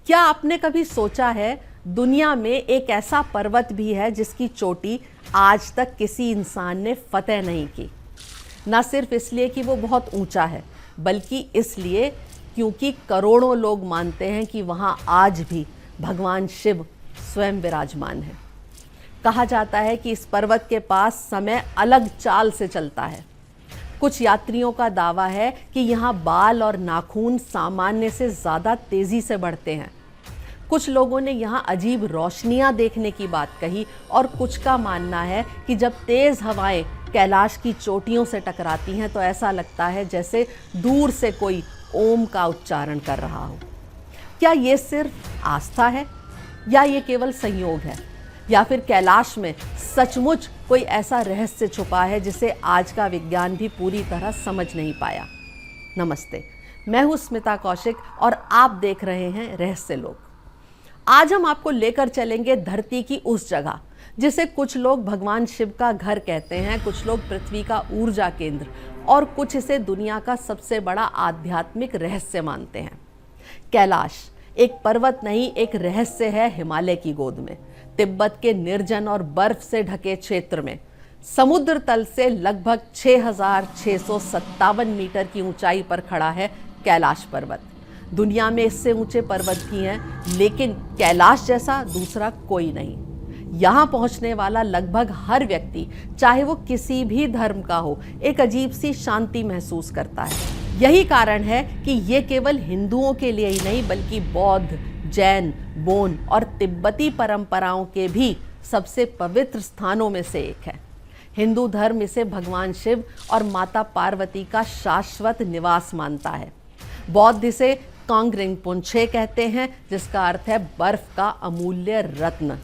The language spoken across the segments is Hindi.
क्या आपने कभी सोचा है दुनिया में एक ऐसा पर्वत भी है जिसकी चोटी आज तक किसी इंसान ने फतेह नहीं की। न सिर्फ इसलिए कि वो बहुत ऊंचा है, बल्कि इसलिए क्योंकि करोड़ों लोग मानते हैं कि वहाँ आज भी भगवान शिव स्वयं विराजमान है। कहा जाता है कि इस पर्वत के पास समय अलग चाल से चलता है। कुछ यात्रियों का दावा है कि यहाँ बाल और नाखून सामान्य से ज़्यादा तेज़ी से बढ़ते हैं। कुछ लोगों ने यहाँ अजीब रोशनियाँ देखने की बात कही और कुछ का मानना है कि जब तेज़ हवाएं कैलाश की चोटियों से टकराती हैं तो ऐसा लगता है जैसे दूर से कोई ओम का उच्चारण कर रहा हो। क्या ये सिर्फ आस्था है या ये केवल संयोग है, या फिर कैलाश में सचमुच कोई ऐसा रहस्य छुपा है जिसे आज का विज्ञान भी पूरी तरह समझ नहीं पाया। नमस्ते, मैं हूँ स्मिता कौशिक और आप देख रहे हैं रहस्य लोक। आज हम आपको लेकर चलेंगे धरती की उस जगह जिसे कुछ लोग भगवान शिव का घर कहते हैं, कुछ लोग पृथ्वी का ऊर्जा केंद्र और कुछ इसे दुनिया का सबसे बड़ा आध्यात्मिक रहस्य मानते हैं। कैलाश एक पर्वत नहीं, एक रहस्य है हिमालय की गोद में। तिब्बत के निर्जन और बर्फ से ढके क्षेत्र में समुद्र तल से लगभग 6,657 मीटर की ऊंचाई पर खड़ा है कैलाश पर्वत। दुनिया में इससे ऊंचे पर्वत भी हैं, लेकिन कैलाश जैसा दूसरा कोई नहीं। यहाँ पहुँचने वाला लगभग हर व्यक्ति, चाहे वो किसी भी धर्म का हो, एक अजीब सी शांति महसूस करता है। यही कारण है कि ये केवल हिंदुओं के लिए ही नहीं, बल्कि बौद्ध, जैन, बोन और तिब्बती परंपराओं के भी सबसे पवित्र स्थानों में से एक है। हिंदू धर्म इसे भगवान शिव और माता पार्वती का शाश्वत निवास मानता है। बौद्ध इसे कांगरिंग पुंछे कहते हैं, जिसका अर्थ है बर्फ का अमूल्य रत्न।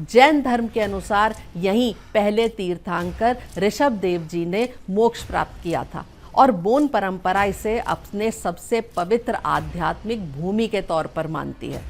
जैन धर्म के अनुसार यहीं पहले तीर्थंकर ऋषभ देव जी ने मोक्ष प्राप्त किया था और बोन परंपरा इसे अपने सबसे पवित्र आध्यात्मिक भूमि के तौर पर मानती है।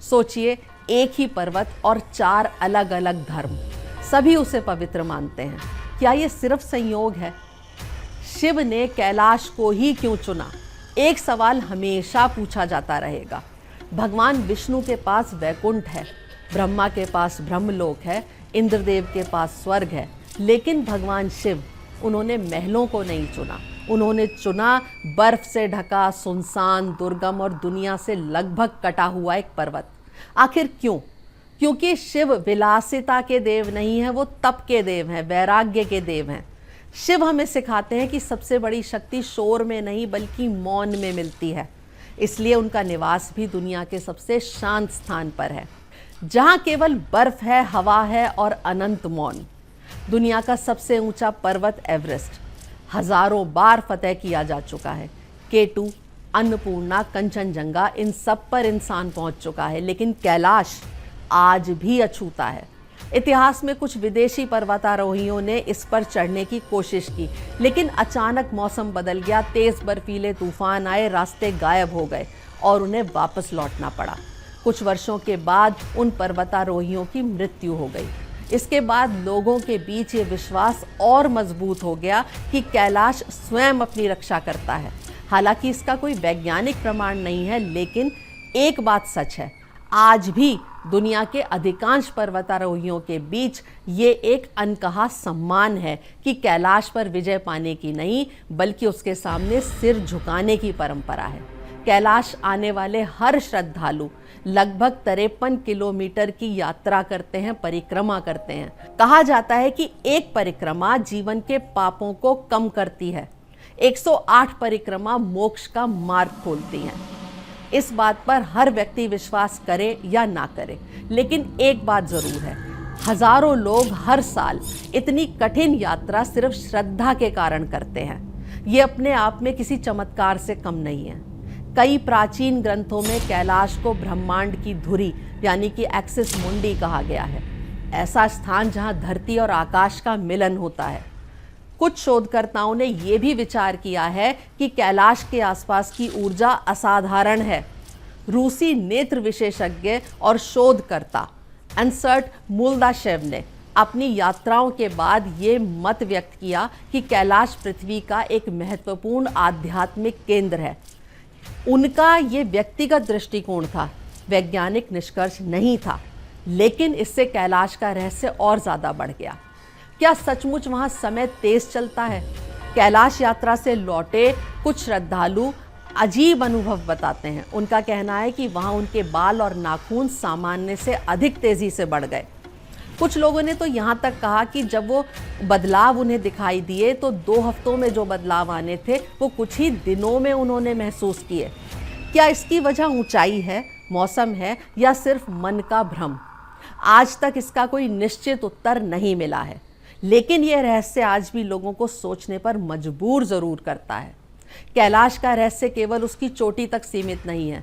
सोचिए, एक ही पर्वत और 4 अलग अलग धर्म, सभी उसे पवित्र मानते हैं। क्या ये सिर्फ संयोग है? शिव ने कैलाश को ही क्यों चुना? एक सवाल हमेशा पूछा जाता रहेगा। भगवान विष्णु के पास वैकुंठ है, ब्रह्मा के पास ब्रह्मलोक है, इंद्रदेव के पास स्वर्ग है, लेकिन भगवान शिव, उन्होंने महलों को नहीं चुना। उन्होंने चुना बर्फ से ढका, सुनसान, दुर्गम और दुनिया से लगभग कटा हुआ एक पर्वत। आखिर क्यों? क्योंकि शिव विलासिता के देव नहीं है, वो तप के देव हैं, वैराग्य के देव हैं। शिव हमें सिखाते हैं कि सबसे बड़ी शक्ति शोर में नहीं बल्कि मौन में मिलती है। इसलिए उनका निवास भी दुनिया के सबसे शांत स्थान पर है, जहाँ केवल बर्फ है, हवा है और अनंत मौन। दुनिया का सबसे ऊंचा पर्वत एवरेस्ट हजारों बार फतेह किया जा चुका है। K2, अन्नपूर्णा, कंचनजंगा, इन सब पर इंसान पहुंच चुका है, लेकिन कैलाश आज भी अछूता है। इतिहास में कुछ विदेशी पर्वतारोहियों ने इस पर चढ़ने की कोशिश की, लेकिन अचानक मौसम बदल गया, तेज बर्फीले तूफान आए, रास्ते गायब हो गए और उन्हें वापस लौटना पड़ा। कुछ वर्षों के बाद उन पर्वतारोहियों की मृत्यु हो गई। इसके बाद लोगों के बीच ये विश्वास और मजबूत हो गया कि कैलाश स्वयं अपनी रक्षा करता है। हालांकि इसका कोई वैज्ञानिक प्रमाण नहीं है, लेकिन एक बात सच है, आज भी दुनिया के अधिकांश पर्वतारोहियों के बीच ये एक अनकहा सम्मान है कि कैलाश पर विजय पाने की नहीं, बल्कि उसके सामने सिर झुकाने की परंपरा है। कैलाश आने वाले हर श्रद्धालु लगभग 53 किलोमीटर की यात्रा करते हैं, परिक्रमा करते हैं। कहा जाता है कि एक परिक्रमा जीवन के पापों को कम करती है, 108 परिक्रमा मोक्ष का मार्ग खोलती हैं। इस बात पर हर व्यक्ति विश्वास करे या ना करे, लेकिन एक बात जरूर है, हजारों लोग हर साल इतनी कठिन यात्रा सिर्फ श्रद्धा के कारण करते हैं। ये अपने आप में किसी चमत्कार से कम नहीं है। कई प्राचीन ग्रंथों में कैलाश को ब्रह्मांड की धुरी यानी कि एक्सिस मुंडी कहा गया है, ऐसा स्थान जहां धरती और आकाश का मिलन होता है। कुछ शोधकर्ताओं ने यह भी विचार किया है कि कैलाश के आसपास की ऊर्जा असाधारण है। रूसी नेत्र विशेषज्ञ और शोधकर्ता एंसर्ट मुल्दाशेव ने अपनी यात्राओं के बाद ये मत व्यक्त किया कि कैलाश पृथ्वी का एक महत्वपूर्ण आध्यात्मिक केंद्र है। उनका ये व्यक्तिगत दृष्टिकोण था, वैज्ञानिक निष्कर्ष नहीं था, लेकिन इससे कैलाश का रहस्य और ज़्यादा बढ़ गया। क्या सचमुच वहाँ समय तेज चलता है? कैलाश यात्रा से लौटे कुछ श्रद्धालु अजीब अनुभव बताते हैं। उनका कहना है कि वहाँ उनके बाल और नाखून सामान्य से अधिक तेज़ी से बढ़ गए। कुछ लोगों ने तो यहाँ तक कहा कि जब वो बदलाव उन्हें दिखाई दिए तो 2 हफ्तों में जो बदलाव आने थे वो कुछ ही दिनों में उन्होंने महसूस किए। क्या इसकी वजह ऊंचाई है, मौसम है, या सिर्फ मन का भ्रम? आज तक इसका कोई निश्चित उत्तर नहीं मिला है, लेकिन यह रहस्य आज भी लोगों को सोचने पर मजबूर ज़रूर करता है। कैलाश का रहस्य केवल उसकी चोटी तक सीमित नहीं है,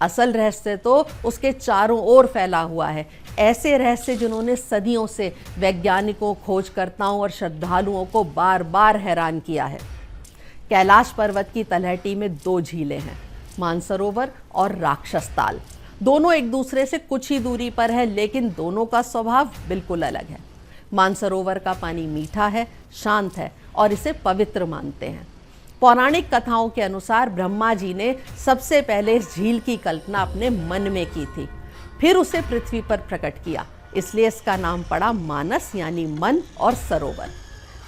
असल रहस्य तो उसके चारों ओर फैला हुआ है। ऐसे रहस्य जिन्होंने सदियों से वैज्ञानिकों, खोजकर्ताओं और श्रद्धालुओं को बार बार हैरान किया है। कैलाश पर्वत की तलहटी में 2 झीलें हैं, मानसरोवर और राक्षस ताल। दोनों एक दूसरे से कुछ ही दूरी पर है, लेकिन दोनों का स्वभाव बिल्कुल अलग है। मानसरोवर का पानी मीठा है, शांत है और इसे पवित्र मानते हैं। पौराणिक कथाओं के अनुसार ब्रह्मा जी ने सबसे पहले इस झील की कल्पना अपने मन में की थी, फिर उसे पृथ्वी पर प्रकट किया, इसलिए इसका नाम पड़ा मानस, यानी मन और सरोवर।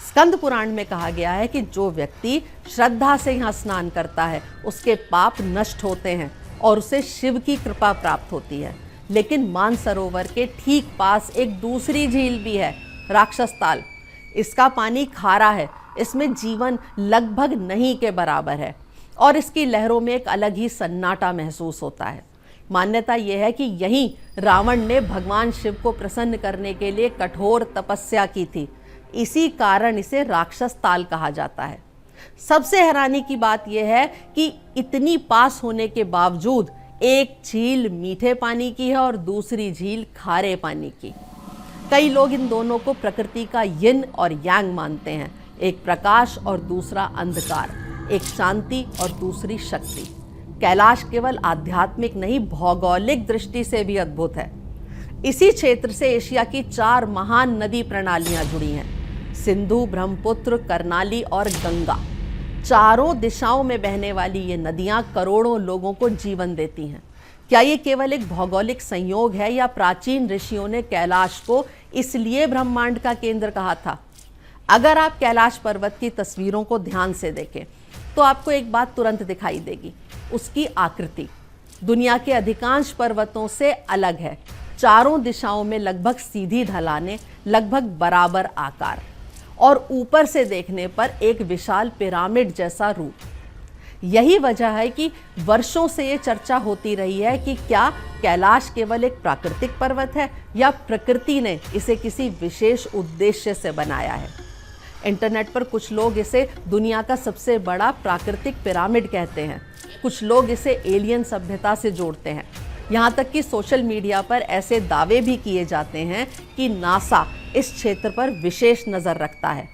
स्कंद पुराण में कहा गया है कि जो व्यक्ति श्रद्धा से यहाँ स्नान करता है उसके पाप नष्ट होते हैं और उसे शिव की कृपा प्राप्त होती है। लेकिन मानसरोवर के ठीक पास एक दूसरी झील भी है, राक्षस ताल। इसका पानी खारा है, इसमें जीवन लगभग नहीं के बराबर है और इसकी लहरों में एक अलग ही सन्नाटा महसूस होता है। मान्यता यह है कि यहीं रावण ने भगवान शिव को प्रसन्न करने के लिए कठोर तपस्या की थी, इसी कारण इसे राक्षस ताल कहा जाता है। सबसे हैरानी की बात यह है कि इतनी पास होने के बावजूद एक झील मीठे पानी की है और दूसरी झील खारे पानी की। कई लोग इन दोनों को प्रकृति का यिन और यांग मानते हैं, एक प्रकाश और दूसरा अंधकार, एक शांति और दूसरी शक्ति। कैलाश केवल आध्यात्मिक नहीं, भौगोलिक दृष्टि से भी अद्भुत है। इसी क्षेत्र से एशिया की 4 महान नदी प्रणालियां जुड़ी हैं, सिंधु, ब्रह्मपुत्र, कर्नाली और गंगा। चारों दिशाओं में बहने वाली ये नदियां करोड़ों लोगों को जीवन देती हैं। क्या ये केवल एक भौगोलिक संयोग है या प्राचीन ऋषियों ने कैलाश को इसलिए ब्रह्मांड का केंद्र कहा था? अगर आप कैलाश पर्वत की तस्वीरों को ध्यान से देखें तो आपको एक बात तुरंत दिखाई देगी, उसकी आकृति दुनिया के अधिकांश पर्वतों से अलग है। चारों दिशाओं में लगभग सीधी ढलानें, लगभग बराबर आकार और ऊपर से देखने पर एक विशाल पिरामिड जैसा रूप। यही वजह है कि वर्षों से ये चर्चा होती रही है कि क्या कैलाश केवल एक प्राकृतिक पर्वत है या प्रकृति ने इसे किसी विशेष उद्देश्य से बनाया है। इंटरनेट पर कुछ लोग इसे दुनिया का सबसे बड़ा प्राकृतिक पिरामिड कहते हैं, कुछ लोग इसे एलियन सभ्यता से जोड़ते हैं। यहाँ तक कि सोशल मीडिया पर ऐसे दावे भी किए जाते हैं कि नासा इस क्षेत्र पर विशेष नज़र रखता है,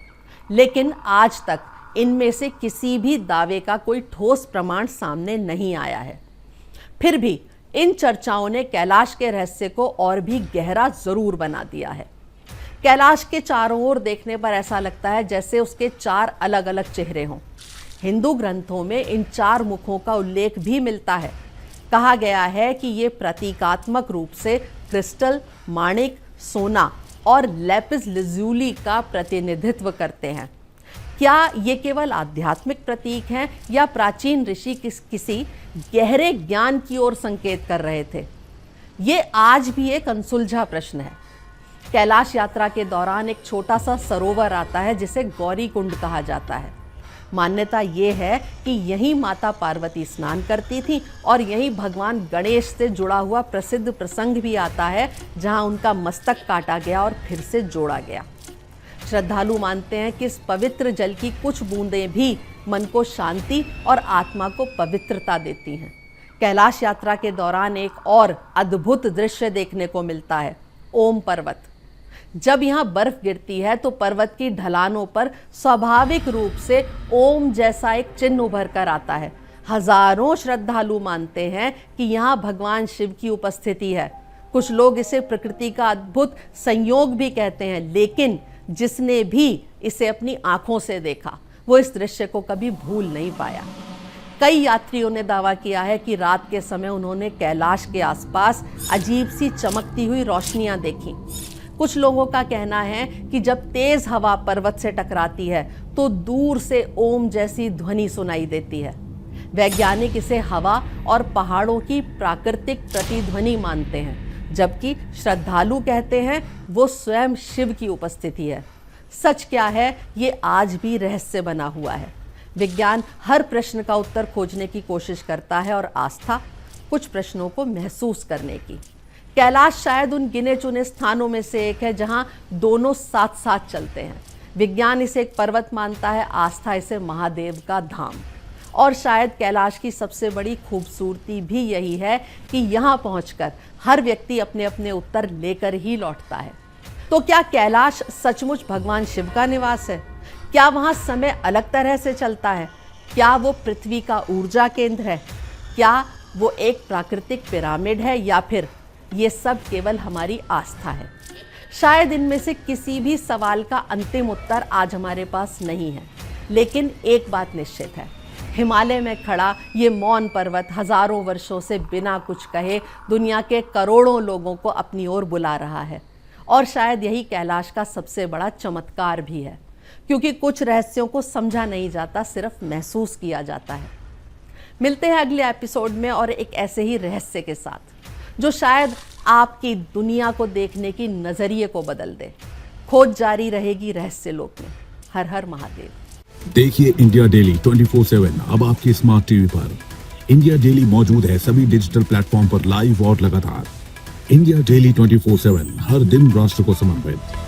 लेकिन आज तक इनमें से किसी भी दावे का कोई ठोस प्रमाण सामने नहीं आया है। फिर भी इन चर्चाओं ने कैलाश के रहस्य को और भी गहरा जरूर बना दिया है। कैलाश के चारों ओर देखने पर ऐसा लगता है जैसे उसके 4 अलग अलग चेहरे हों। हिंदू ग्रंथों में इन 4 मुखों का उल्लेख भी मिलता है। कहा गया है कि ये प्रतीकात्मक रूप से क्रिस्टल, माणिक, सोना और लेपिस लाजुली का प्रतिनिधित्व करते हैं। क्या ये केवल आध्यात्मिक प्रतीक हैं या प्राचीन ऋषि किसी गहरे ज्ञान की ओर संकेत कर रहे थे? ये आज भी एक अनसुलझा प्रश्न है। कैलाश यात्रा के दौरान एक छोटा सा सरोवर आता है जिसे गौरी कुंड कहा जाता है। मान्यता ये है कि यहीं माता पार्वती स्नान करती थी और यहीं भगवान गणेश से जुड़ा हुआ प्रसिद्ध प्रसंग भी आता है, जहां उनका मस्तक काटा गया और फिर से जोड़ा गया। श्रद्धालु मानते हैं कि इस पवित्र जल की कुछ बूंदें भी मन को शांति और आत्मा को पवित्रता देती हैं। कैलाश यात्रा के दौरान एक और अद्भुत दृश्य देखने को मिलता है, ओम पर्वत। जब यहाँ बर्फ गिरती है तो पर्वत की ढलानों पर स्वाभाविक रूप से ओम जैसा एक चिन्ह उभर कर आता है। हजारों श्रद्धालु मानते हैं कि यहाँ भगवान शिव की उपस्थिति है। कुछ लोग इसे प्रकृति का अद्भुत संयोग भी कहते हैं, लेकिन जिसने भी इसे अपनी आंखों से देखा वो इस दृश्य को कभी भूल नहीं पाया। कई यात्रियों ने दावा किया है कि रात के समय उन्होंने कैलाश के आसपास अजीब सी चमकती हुई रोशनियां देखी। कुछ लोगों का कहना है कि जब तेज हवा पर्वत से टकराती है तो दूर से ओम जैसी ध्वनि सुनाई देती है। वैज्ञानिक इसे हवा और पहाड़ों की प्राकृतिक प्रतिध्वनि मानते हैं, जबकि श्रद्धालु कहते हैं वो स्वयं शिव की उपस्थिति है। सच क्या है, ये आज भी रहस्य बना हुआ है। विज्ञान हर प्रश्न का उत्तर खोजने की कोशिश करता है और आस्था कुछ प्रश्नों को महसूस करने की। कैलाश शायद उन गिने चुने स्थानों में से एक है जहां दोनों साथ साथ चलते हैं। विज्ञान इसे एक पर्वत मानता है, आस्था इसे महादेव का धाम। और शायद कैलाश की सबसे बड़ी खूबसूरती भी यही है कि यहाँ पहुंचकर हर व्यक्ति अपने अपने उत्तर लेकर ही लौटता है। तो क्या कैलाश सचमुच भगवान शिव का निवास है? क्या वहाँ समय अलग तरह से चलता है? क्या वो पृथ्वी का ऊर्जा केंद्र है? क्या वो एक प्राकृतिक पिरामिड है, या फिर ये सब केवल हमारी आस्था है? शायद इनमें से किसी भी सवाल का अंतिम उत्तर आज हमारे पास नहीं है, लेकिन एक बात निश्चित है, हिमालय में खड़ा ये मौन पर्वत हजारों वर्षों से बिना कुछ कहे दुनिया के करोड़ों लोगों को अपनी ओर बुला रहा है। और शायद यही कैलाश का सबसे बड़ा चमत्कार भी है, क्योंकि कुछ रहस्यों को समझा नहीं जाता, सिर्फ महसूस किया जाता है। मिलते हैं अगले एपिसोड में और एक ऐसे ही रहस्य के साथ जो शायद आपकी दुनिया को देखने की नजरिए को बदल दे। खोज जारी रहेगी रहस्य लोक में। हर हर महादेव। देखिए इंडिया डेली 24/7 अब आपकी स्मार्ट टीवी पर। इंडिया डेली मौजूद है सभी डिजिटल प्लेटफॉर्म पर लाइव और लगातार। इंडिया डेली 24/7 हर दिन राष्ट्र को समर्पित।